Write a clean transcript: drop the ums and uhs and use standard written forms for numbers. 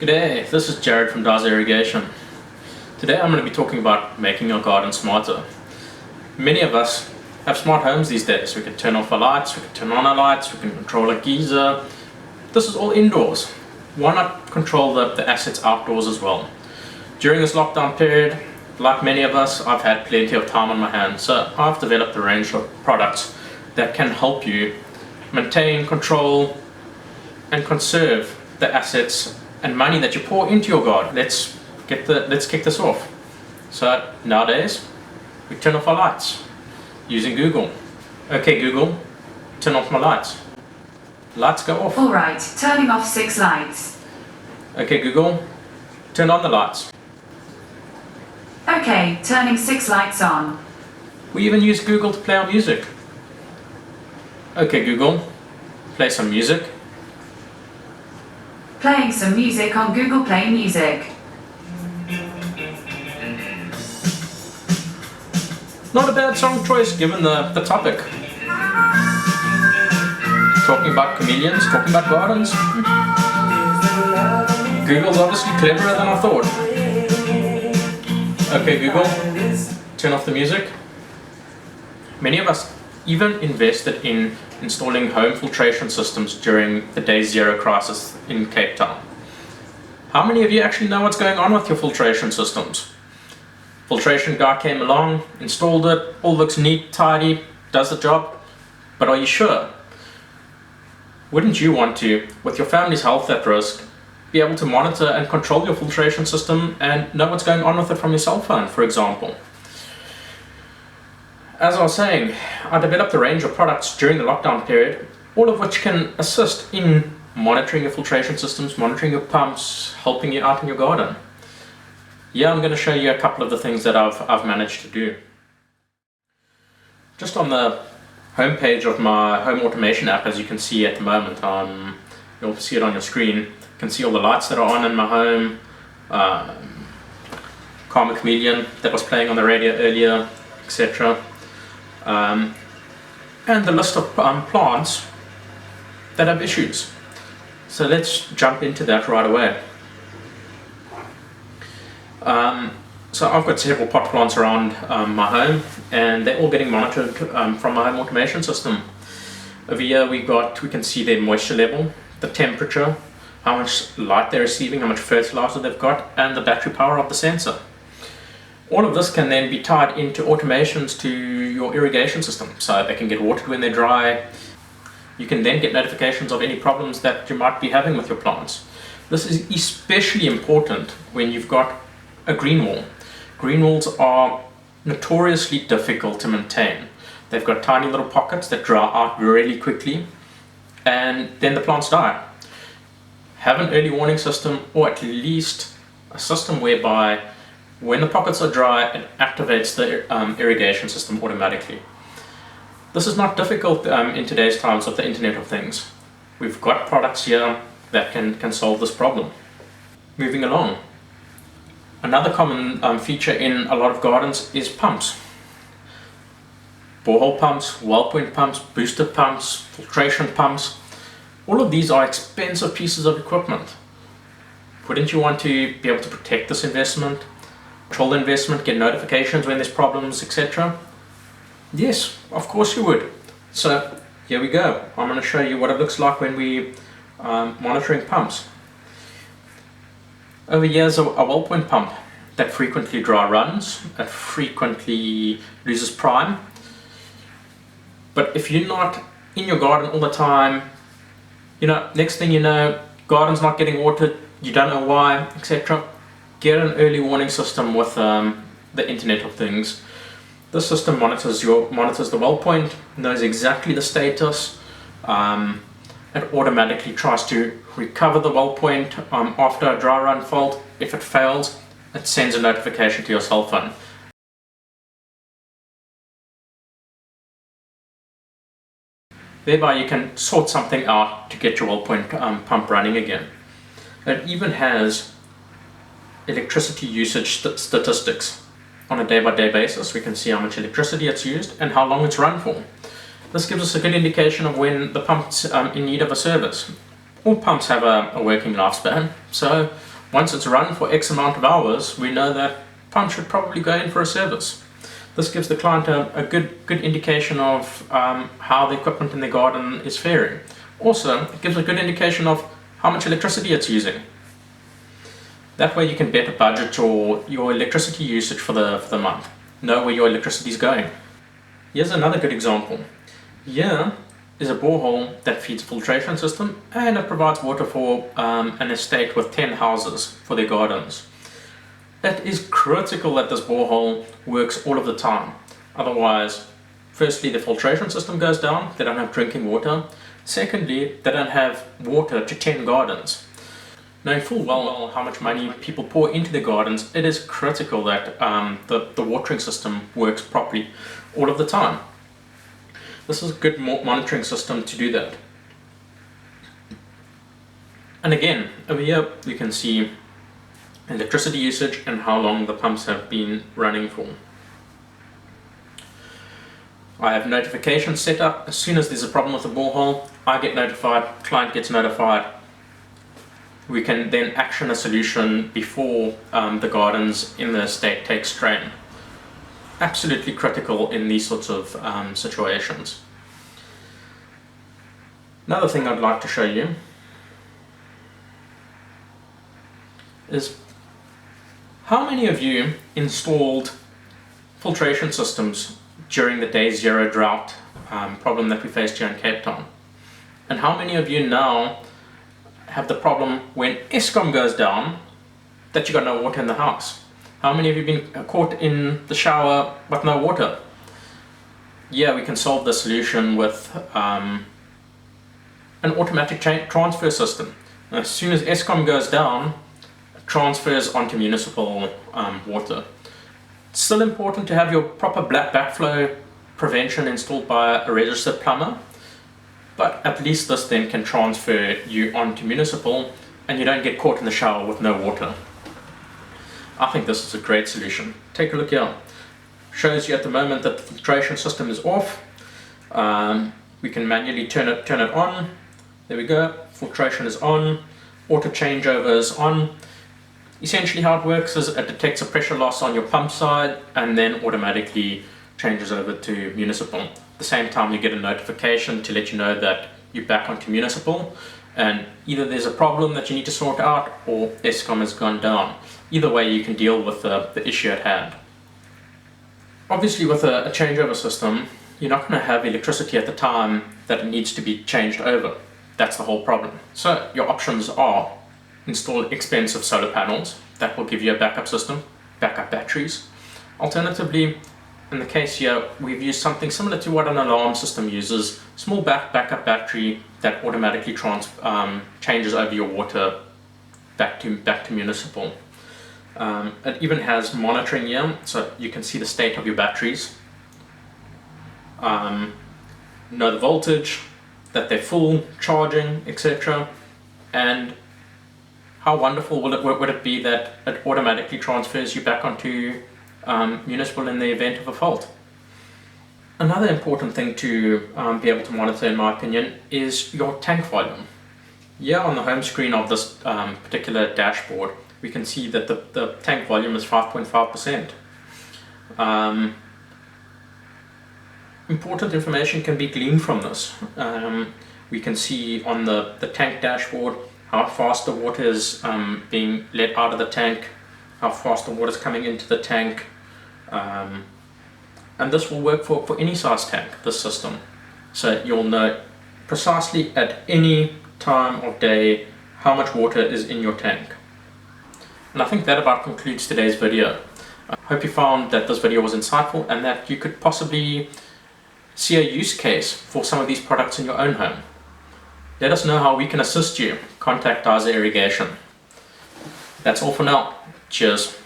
G'day, this is Jared from Irrigation. Today I'm going to be talking about making your garden smarter. Many of us have smart homes these days. We can turn off our lights, we can turn on our lights, we can control a geyser. This is all indoors. Why not control the assets outdoors as well? During this lockdown period, like many of us, I've had plenty of time on my hands, so I've developed a range of products that can help you maintain, control and conserve the assets and money that you pour into your garden. Let's kick this off. So nowadays we turn off our lights using Google. Okay Google, turn off my lights. Lights go off. Alright, turning off 6 lights. Okay Google, turn on the lights. Okay, turning 6 lights on. We even use Google to play our music. Okay Google, play some music. Playing some music on Google Play Music. Not a bad song choice given the topic. Talking about chameleons, talking about gardens. Google's obviously cleverer than I thought. Okay Google, turn off the music. Many of us even invested in installing home filtration systems during the day zero crisis in Cape Town. How many of you actually know what's going on with your filtration systems? Filtration guy came along, installed it, all looks neat, tidy, does the job, but are you sure? Wouldn't you want to, with your family's health at risk, be able to monitor and control your filtration system and know what's going on with it from your cell phone, for example? As I was saying, I developed a range of products during the lockdown period, all of which can assist in monitoring your filtration systems, monitoring your pumps, helping you out in your garden. Yeah, I'm going to show you a couple of the things that I've managed to do. Just on the home page of my home automation app, as you can see at the moment, you'll see it on your screen. You can see all the lights that are on in my home, Karma Chameleon that was playing on the radio earlier, etc. And the list of plants that have issues. So let's jump into that right away. So I've got several pot plants around my home, and they're all getting monitored from my home automation system. Over here we can see their moisture level, the temperature, how much light they're receiving, how much fertilizer they've got, and the battery power of the sensor. All of this can then be tied into automations to your irrigation system, so they can get watered when they're dry. You can then get notifications of any problems that you might be having with your plants. This is especially important when you've got a green wall. Green walls are notoriously difficult to maintain. They've got tiny little pockets that dry out really quickly, and then the plants die. Have an early warning system, or at least a system whereby when the pockets are dry, it activates the irrigation system automatically. This is not difficult in today's times with the Internet of Things. We've got products here that can solve this problem. Moving along. Another common feature in a lot of gardens is pumps. Borehole pumps, well point pumps, booster pumps, filtration pumps. All of these are expensive pieces of equipment. Wouldn't you want to be able to protect this investment? Control the investment, get notifications when there's problems, etc.? Yes, of course you would. So here we go. I'm going to show you what it looks like when we monitoring pumps. Over here is a well point pump that frequently dry runs, that frequently loses prime. But if you're not in your garden all the time, next thing you know, garden's not getting watered, you don't know why, etc. Get an early warning system with the Internet of Things. This system monitors the well point, knows exactly the status. It automatically tries to recover the well point after a dry run fault. If it fails, it sends a notification to your cell phone. Thereby you can sort something out to get your well point pump running again. It even has electricity usage statistics. On a day-by-day basis, we can see how much electricity it's used and how long it's run for. This gives us a good indication of when the pump's in need of a service. All pumps have a working lifespan, so Once it's run for X amount of hours, we know that pump should probably go in for a service. This gives the client a good indication of how the equipment in their garden is faring. Also, it gives a good indication of how much electricity it's using. That way you can better budget your electricity usage for the month. Know where your electricity is going. Here's another good example. Here is a borehole that feeds a filtration system, and it provides water for an estate with 10 houses for their gardens. It is critical that this borehole works all of the time. Otherwise, firstly, the filtration system goes down, they don't have drinking water. Secondly, they don't have water to 10 gardens. Knowing full well how much money people pour into their gardens, it is critical that the watering system works properly all of the time. This is a good monitoring system to do that. And again, over here we can see electricity usage and how long the pumps have been running for. I have notifications set up. As soon as there's a problem with the borehole, I get notified, client gets notified. We can then action a solution before the gardens in the estate take strain. Absolutely critical in these sorts of situations. Another thing I'd like to show you is how many of you installed filtration systems during the day zero drought problem that we faced here in Cape Town? And how many of you now have the problem when Eskom goes down that you got no water in the house? How many of you have been caught in the shower with no water? Yeah, we can solve the solution with an automatic transfer system. As soon as Eskom goes down, it transfers onto municipal water. It's still important to have your proper backflow prevention installed by a registered plumber, but at least this then can transfer you onto municipal and you don't get caught in the shower with no water. I think this is a great solution. Take a look here. Shows you at the moment that the filtration system is off. We can manually turn it on. There we go. Filtration is on. Auto changeover is on. Essentially how it works is it detects a pressure loss on your pump side and then automatically changes over to municipal. At the same time you get a notification to let you know that you're back onto municipal and either there's a problem that you need to sort out or Eskom has gone down. Either way you can deal with the issue at hand. Obviously with a changeover system, you're not going to have electricity at the time that it needs to be changed over. That's the whole problem. So your options are install expensive solar panels. That will give you a backup system, backup batteries. Alternatively, in the case here, we've used something similar to what an alarm system uses. Small backup battery that automatically changes over your water back to municipal. It even has monitoring here, so you can see the state of your batteries. Know the voltage, that they're full, charging, etc. And how wonderful would it be that it automatically transfers you back onto municipal in the event of a fault. Another important thing to be able to monitor, in my opinion, is your tank volume. Here on the home screen of this particular dashboard, we can see that the tank volume is 5.5%. Important information can be gleaned from this. We can see on the tank dashboard how fast the water is being let out of the tank, how fast the water is coming into the tank, and this will work for any size tank, this system. So you'll know precisely at any time of day how much water is in your tank. And I think that about concludes today's video. I hope you found that this video was insightful and that you could possibly see a use case for some of these products in your own home. Let us know how we can assist you. Contact Irrigation. That's all for now. Cheers.